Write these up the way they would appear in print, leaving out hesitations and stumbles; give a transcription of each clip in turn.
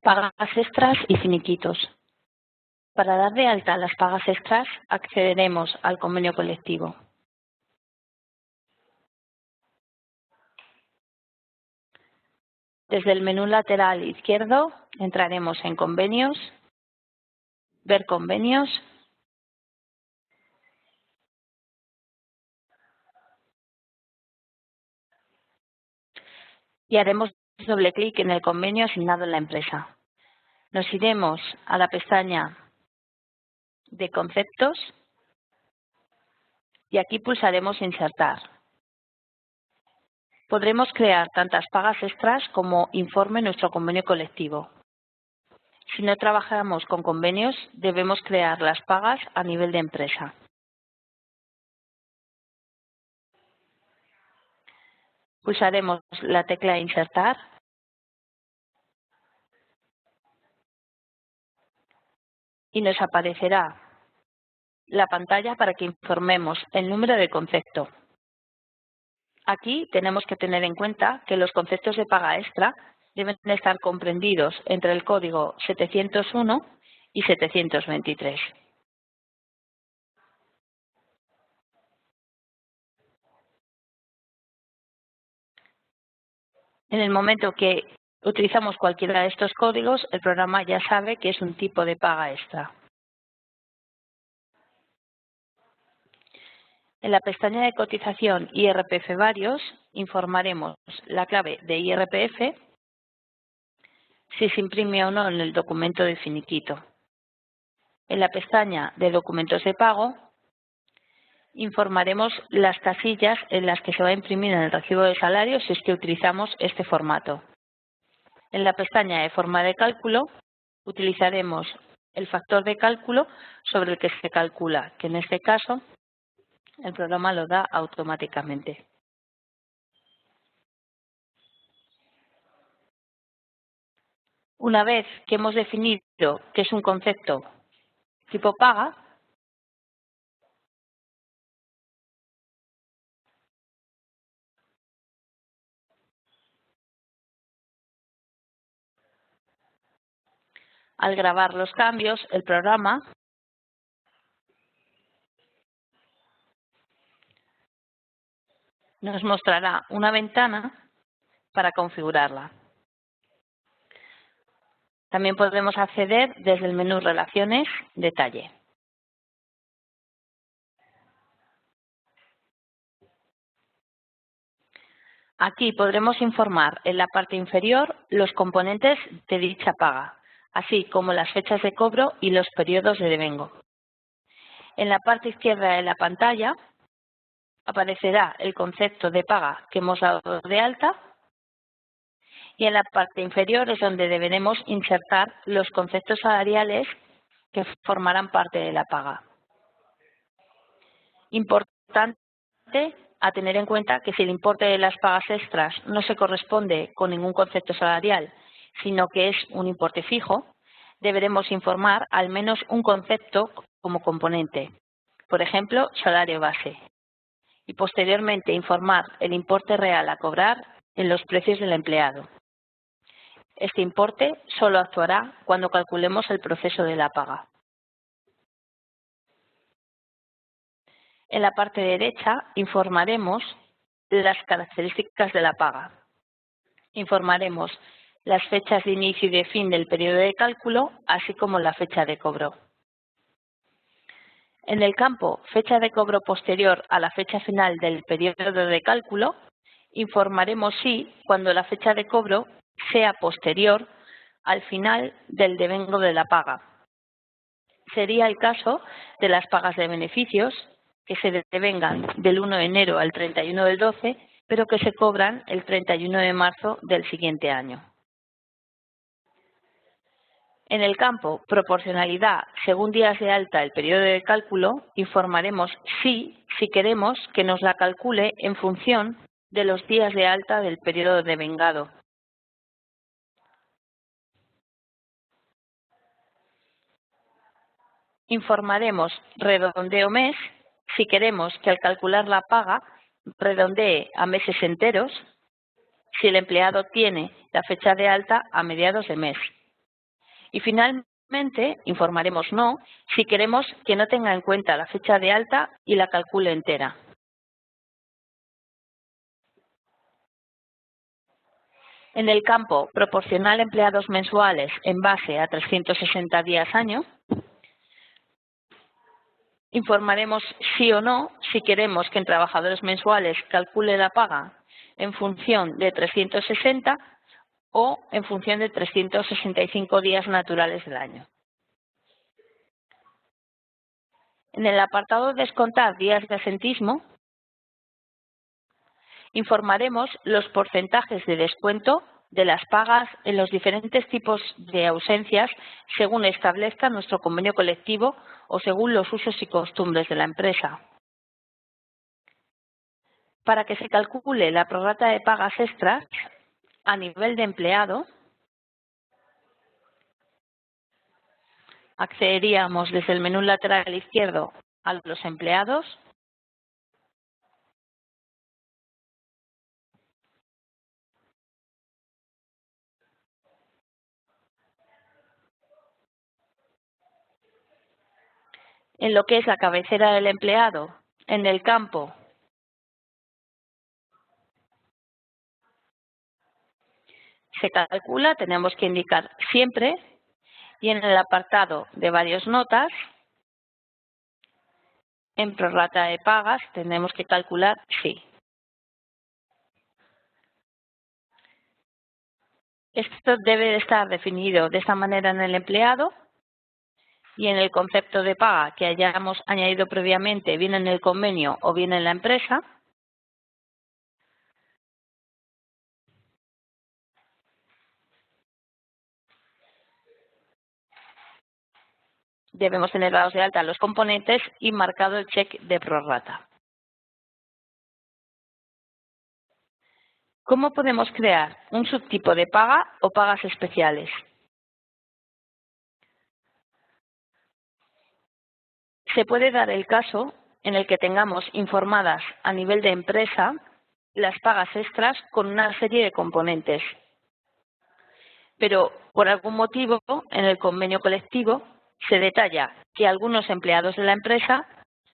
Pagas extras y finiquitos. Para dar de alta las pagas extras, accederemos al convenio colectivo. Desde el menú lateral izquierdo entraremos en Convenios, Ver convenios, y haremos doble clic en el convenio asignado en la empresa. Nos iremos a la pestaña de Conceptos y aquí pulsaremos Insertar. Podremos crear tantas pagas extras como informe nuestro convenio colectivo. Si no trabajamos con convenios, debemos crear las pagas a nivel de empresa. Pulsaremos la tecla Insertar y nos aparecerá la pantalla para que informemos el número de concepto. Aquí tenemos que tener en cuenta que los conceptos de paga extra deben estar comprendidos entre el código 701 y 723. En el momento que utilizamos cualquiera de estos códigos, el programa ya sabe que es un tipo de paga extra. En la pestaña de cotización IRPF varios, informaremos la clave de IRPF, si se imprime o no en el documento de finiquito. En la pestaña de documentos de pago, informaremos las casillas en las que se va a imprimir en el recibo de salario si es que utilizamos este formato. En la pestaña de forma de cálculo, utilizaremos el factor de cálculo sobre el que se calcula, que en este caso el programa lo da automáticamente. Una vez que hemos definido que es un concepto tipo paga, al grabar los cambios, el programa nos mostrará una ventana para configurarla. También podemos acceder desde el menú Relaciones, Detalle. Aquí podremos informar en la parte inferior los componentes de dicha paga, así como las fechas de cobro y los periodos de devengo. En la parte izquierda de la pantalla aparecerá el concepto de paga que hemos dado de alta y en la parte inferior es donde deberemos insertar los conceptos salariales que formarán parte de la paga. Importante a tener en cuenta que si el importe de las pagas extras no se corresponde con ningún concepto salarial, sino que es un importe fijo, deberemos informar al menos un concepto como componente, por ejemplo, salario base, y posteriormente informar el importe real a cobrar en los precios del empleado. Este importe solo actuará cuando calculemos el proceso de la paga. En la parte derecha informaremos las características de la paga. Informaremos las fechas de inicio y de fin del periodo de cálculo, así como la fecha de cobro. En el campo Fecha de cobro posterior a la fecha final del periodo de cálculo, informaremos si, cuando la fecha de cobro sea posterior al final del devengo de la paga. Sería el caso de las pagas de beneficios, que se devengan del 1 de enero al 31 del 12, pero que se cobran el 31 de marzo del siguiente año. En el campo Proporcionalidad según días de alta el periodo de cálculo, informaremos si queremos que nos la calcule en función de los días de alta del periodo devengado. Informaremos redondeo mes si queremos que al calcular la paga redondee a meses enteros, si el empleado tiene la fecha de alta a mediados de mes. Y finalmente informaremos no si queremos que no tenga en cuenta la fecha de alta y la calcule entera. En el campo proporcional empleados mensuales en base a 360 días año, informaremos sí o no si queremos que en trabajadores mensuales calcule la paga en función de 360 o en función de 365 días naturales del año. En el apartado Descontar días de asentismo, informaremos los porcentajes de descuento de las pagas en los diferentes tipos de ausencias según establezca nuestro convenio colectivo o según los usos y costumbres de la empresa. Para que se calcule la prorrata de pagas extras a nivel de empleado, accederíamos desde el menú lateral izquierdo a los empleados, en lo que es la cabecera del empleado, en el campo se calcula, tenemos que indicar siempre, y en el apartado de varias notas, en prorrata de pagas, tenemos que calcular sí. Esto debe de estar definido de esta manera en el empleado y en el concepto de paga que hayamos añadido previamente, bien en el convenio o bien en la empresa. Debemos tener dados de alta los componentes y marcado el check de prorrata. ¿Cómo podemos crear un subtipo de paga o pagas especiales? Se puede dar el caso en el que tengamos informadas a nivel de empresa las pagas extras con una serie de componentes, pero por algún motivo en el convenio colectivo se detalla que algunos empleados de la empresa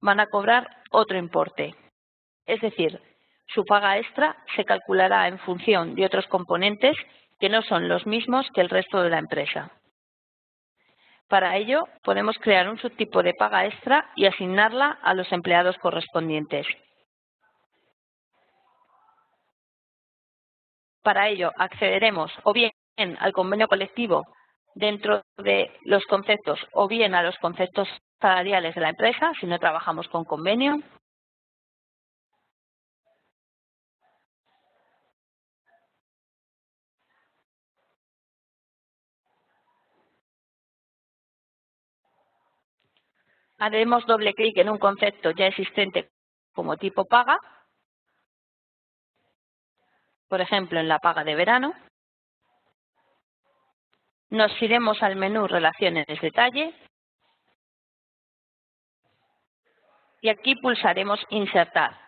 van a cobrar otro importe. Es decir, su paga extra se calculará en función de otros componentes que no son los mismos que el resto de la empresa. Para ello, podemos crear un subtipo de paga extra y asignarla a los empleados correspondientes. Para ello, accederemos o bien al convenio colectivo dentro de los conceptos o bien a los conceptos salariales de la empresa, si no trabajamos con convenio. Haremos doble clic en un concepto ya existente como tipo paga, por ejemplo, en la paga de verano. Nos iremos al menú Relaciones Detalle y aquí pulsaremos Insertar.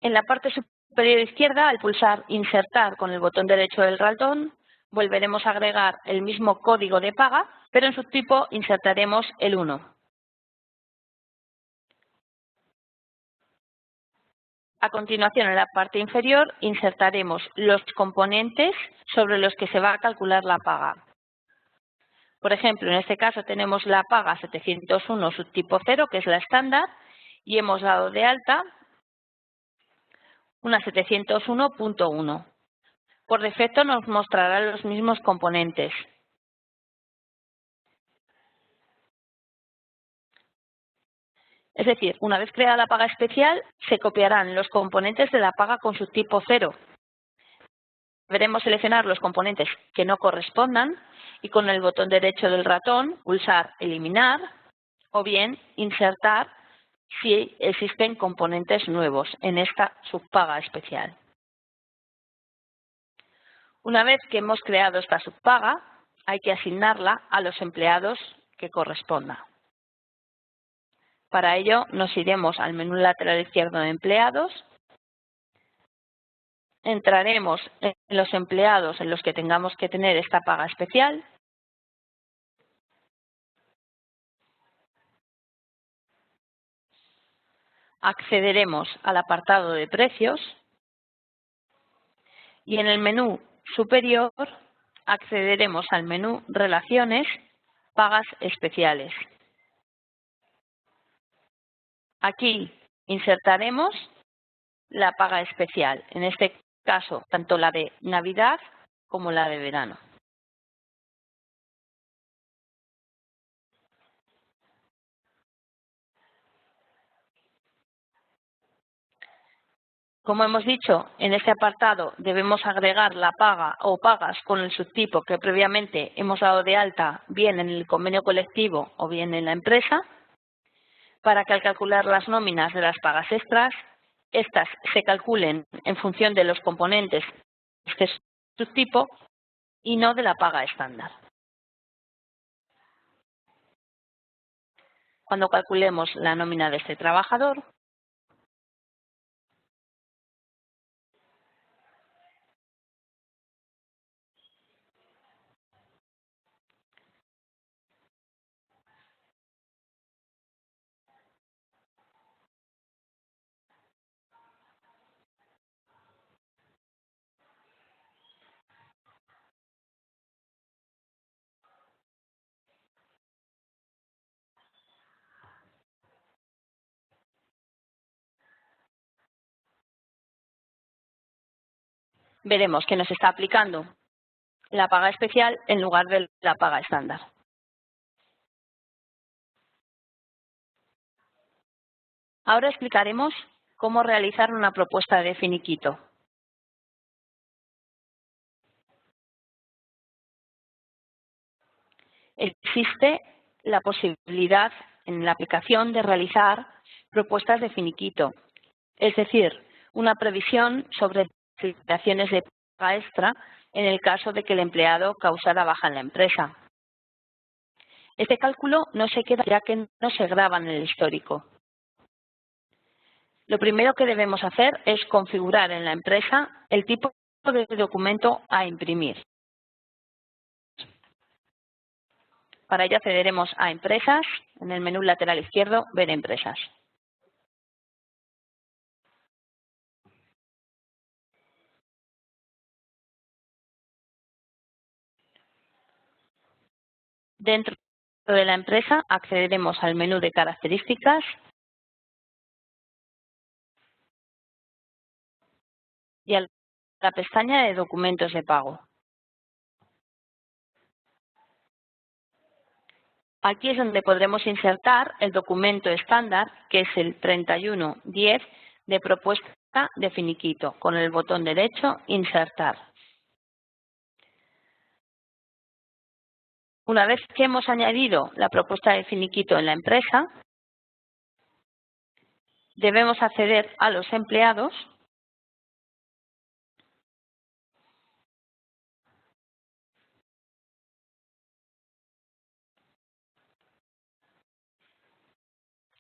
En la parte superior izquierda, al pulsar Insertar con el botón derecho del ratón, volveremos a agregar el mismo código de paga, pero en subtipo insertaremos el 1. A continuación, en la parte inferior, insertaremos los componentes sobre los que se va a calcular la paga. Por ejemplo, en este caso tenemos la paga 701 subtipo 0, que es la estándar, y hemos dado de alta una 701.1. Por defecto nos mostrará los mismos componentes. Es decir, una vez creada la paga especial, se copiarán los componentes de la paga con subtipo 0. Deberemos seleccionar los componentes que no correspondan y con el botón derecho del ratón pulsar Eliminar o bien Insertar si existen componentes nuevos en esta subpaga especial. Una vez que hemos creado esta subpaga, hay que asignarla a los empleados que corresponda. Para ello nos iremos al menú lateral izquierdo de empleados, entraremos en los empleados en los que tengamos que tener esta paga especial, accederemos al apartado de precios y en el menú superior accederemos al menú Relaciones, Pagas especiales. Aquí insertaremos la paga especial, en este caso tanto la de Navidad como la de verano. Como hemos dicho, en este apartado debemos agregar la paga o pagas con el subtipo que previamente hemos dado de alta, bien en el convenio colectivo o bien en la empresa, para que al calcular las nóminas de las pagas extras, estas se calculen en función de los componentes de este subtipo y no de la paga estándar. Cuando calculemos la nómina de este trabajador, veremos que nos está aplicando la paga especial en lugar de la paga estándar. Ahora explicaremos cómo realizar una propuesta de finiquito. Existe la posibilidad en la aplicación de realizar propuestas de finiquito, es decir, una previsión sobre situaciones de paga extra en el caso de que el empleado causara baja en la empresa. Este cálculo no se queda ya que no se graba en el histórico. Lo primero que debemos hacer es configurar en la empresa el tipo de documento a imprimir. Para ello accederemos a Empresas, en el menú lateral izquierdo, Ver empresas. Dentro de la empresa accederemos al menú de características y a la pestaña de documentos de pago. Aquí es donde podremos insertar el documento estándar, que es el 3110 de propuesta de finiquito, con el botón derecho Insertar. Una vez que hemos añadido la propuesta de finiquito en la empresa, debemos acceder a los empleados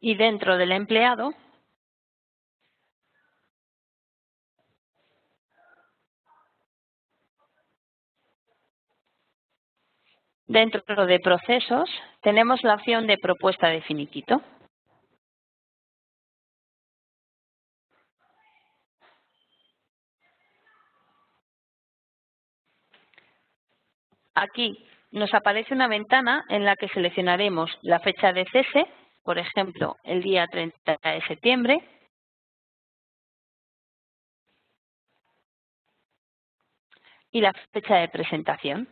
y dentro del empleado dentro de procesos, tenemos la opción de propuesta de finiquito. Aquí nos aparece una ventana en la que seleccionaremos la fecha de cese, por ejemplo, el día 30 de septiembre, y la fecha de presentación.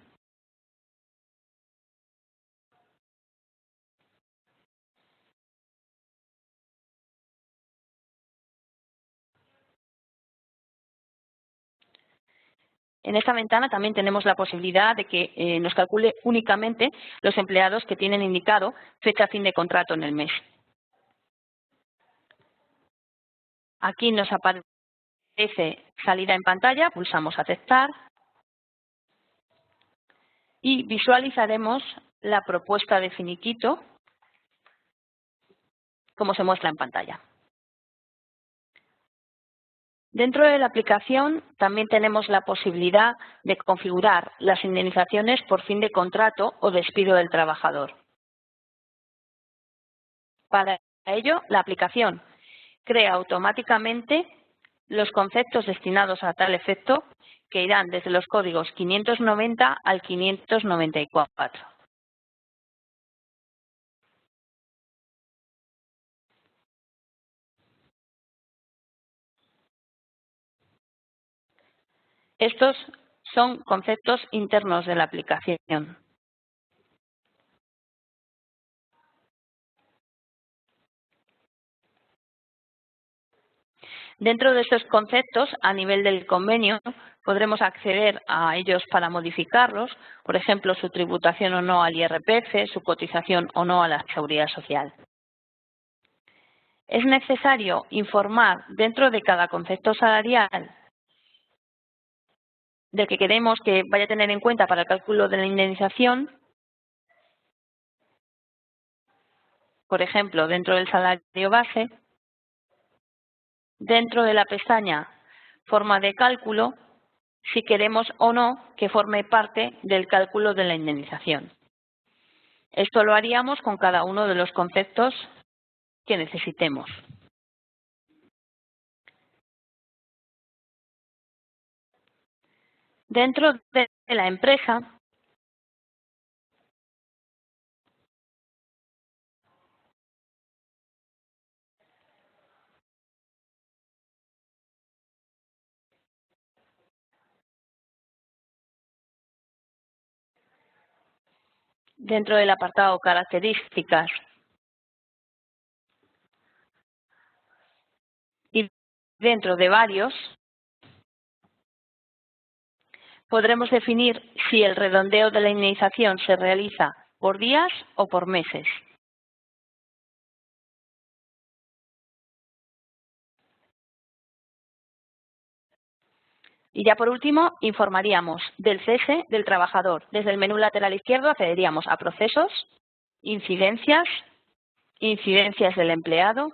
En esta ventana también tenemos la posibilidad de que nos calcule únicamente los empleados que tienen indicado fecha fin de contrato en el mes. Aquí nos aparece salida en pantalla, pulsamos aceptar y visualizaremos la propuesta de finiquito como se muestra en pantalla. Dentro de la aplicación también tenemos la posibilidad de configurar las indemnizaciones por fin de contrato o despido del trabajador. Para ello, la aplicación crea automáticamente los conceptos destinados a tal efecto, que irán desde los códigos 590 al 594. Estos son conceptos internos de la aplicación. Dentro de estos conceptos, a nivel del convenio, podremos acceder a ellos para modificarlos, por ejemplo, su tributación o no al IRPF, su cotización o no a la Seguridad Social. Es necesario informar dentro de cada concepto salarial del que queremos que vaya a tener en cuenta para el cálculo de la indemnización, por ejemplo, dentro del salario base, dentro de la pestaña forma de cálculo, si queremos o no que forme parte del cálculo de la indemnización. Esto lo haríamos con cada uno de los conceptos que necesitemos. Dentro de la empresa, dentro del apartado características y dentro de varios, podremos definir si el redondeo de la indemnización se realiza por días o por meses. Y ya por último, informaríamos del cese del trabajador. Desde el menú lateral izquierdo accederíamos a procesos, incidencias, incidencias del empleado,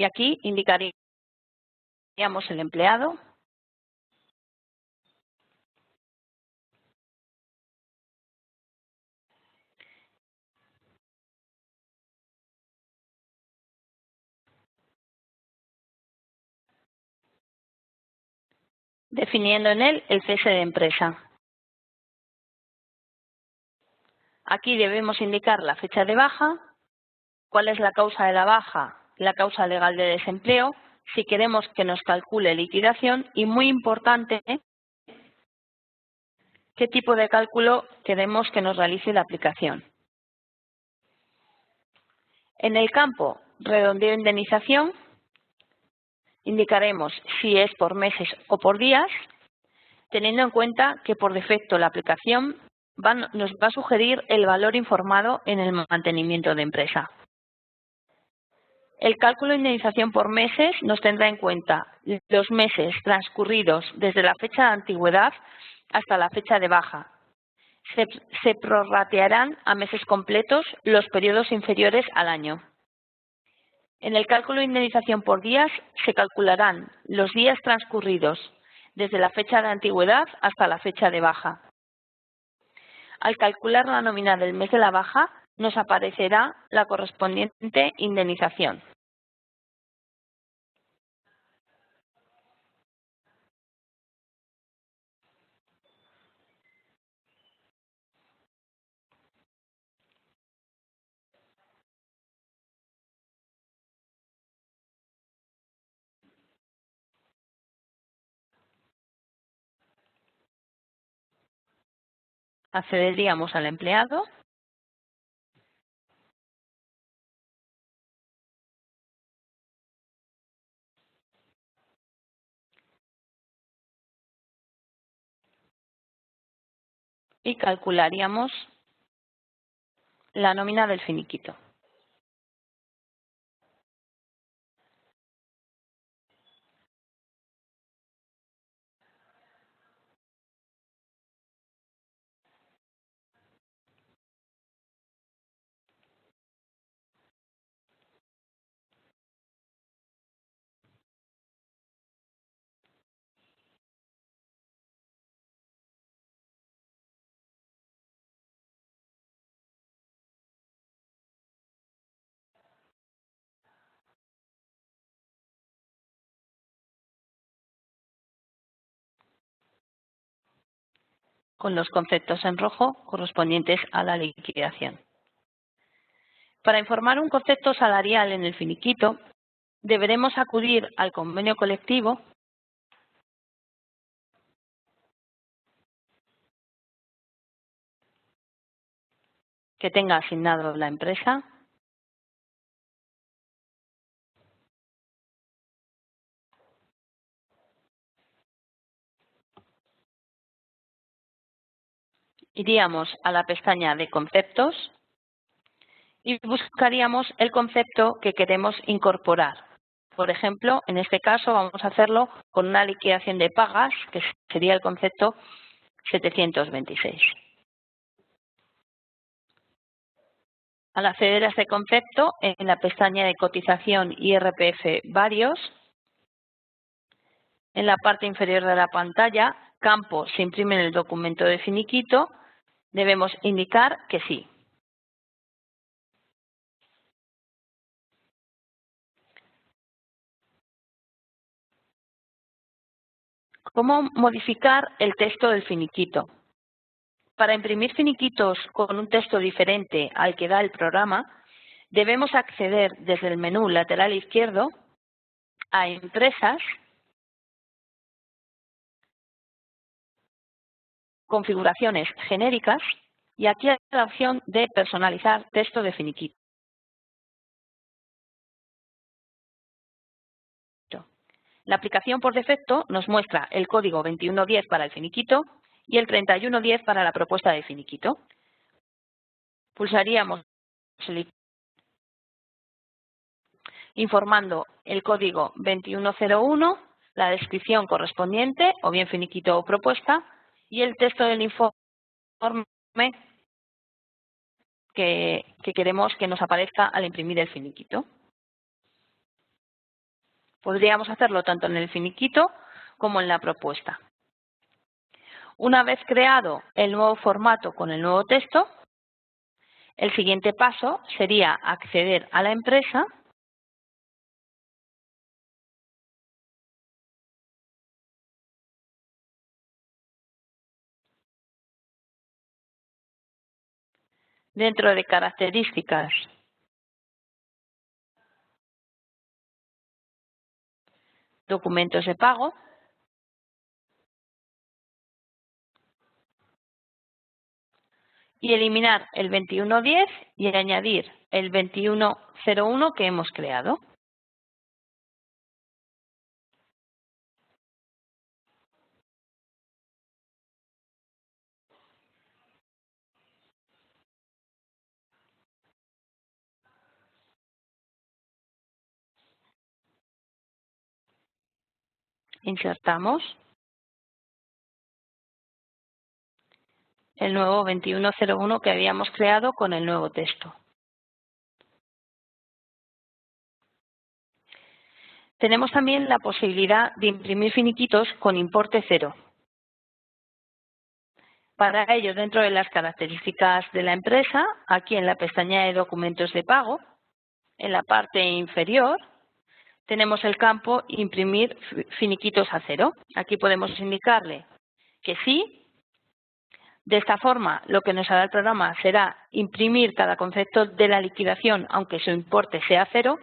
y aquí indicaríamos el empleado, definiendo en él el cese de empresa. Aquí debemos indicar la fecha de baja, cuál es la causa de la baja, la causa legal de desempleo, si queremos que nos calcule liquidación y, muy importante, qué tipo de cálculo queremos que nos realice la aplicación. En el campo redondeo indemnización indicaremos si es por meses o por días, teniendo en cuenta que por defecto la aplicación nos va a sugerir el valor informado en el mantenimiento de empresa. El cálculo de indemnización por meses nos tendrá en cuenta los meses transcurridos desde la fecha de antigüedad hasta la fecha de baja. Se prorratearán a meses completos los periodos inferiores al año. En el cálculo de indemnización por días se calcularán los días transcurridos desde la fecha de antigüedad hasta la fecha de baja. Al calcular la nómina del mes de la baja, nos aparecerá la correspondiente indemnización. Accederíamos al empleado y calcularíamos la nómina del finiquito. con los conceptos en rojo correspondientes a la liquidación. Para informar un concepto salarial en el finiquito, deberemos acudir al convenio colectivo que tenga asignado la empresa, iríamos a la pestaña de conceptos y buscaríamos el concepto que queremos incorporar. Por ejemplo, en este caso vamos a hacerlo con una liquidación de pagas, que sería el concepto 726. Al acceder a este concepto, en la pestaña de cotización IRPF varios, en la parte inferior de la pantalla, campo se imprime en el documento de finiquito, debemos indicar que sí. ¿Cómo modificar el texto del finiquito? Para imprimir finiquitos con un texto diferente al que da el programa, debemos acceder desde el menú lateral izquierdo a Empresas, Configuraciones genéricas y aquí hay la opción de personalizar texto de finiquito. La aplicación por defecto nos muestra el código 2110 para el finiquito y el 3110 para la propuesta de finiquito. Pulsaríamos informando el código 2101, la descripción correspondiente, o bien finiquito o propuesta, y el texto del informe que queremos que nos aparezca al imprimir el finiquito. Podríamos hacerlo tanto en el finiquito como en la propuesta. Una vez creado el nuevo formato con el nuevo texto, el siguiente paso sería acceder a la empresa dentro de características, documentos de pago, y eliminar el 2110 y añadir el 2101 que hemos creado. Insertamos el nuevo 2101 que habíamos creado con el nuevo texto. Tenemos también la posibilidad de imprimir finiquitos con importe cero. Para ello, dentro de las características de la empresa, aquí en la pestaña de documentos de pago, en la parte inferior, tenemos el campo imprimir finiquitos a cero. Aquí podemos indicarle que sí. De esta forma, lo que nos hará el programa será imprimir cada concepto de la liquidación, aunque su importe sea cero,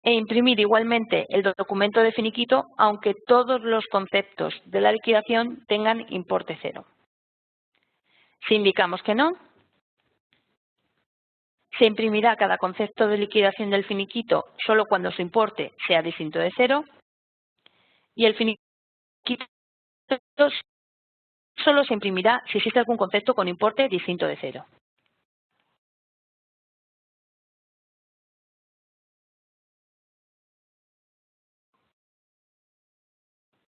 e imprimir igualmente el documento de finiquito, aunque todos los conceptos de la liquidación tengan importe cero. Si indicamos que no, se imprimirá cada concepto de liquidación del finiquito solo cuando su importe sea distinto de cero y el finiquito solo se imprimirá si existe algún concepto con importe distinto de cero.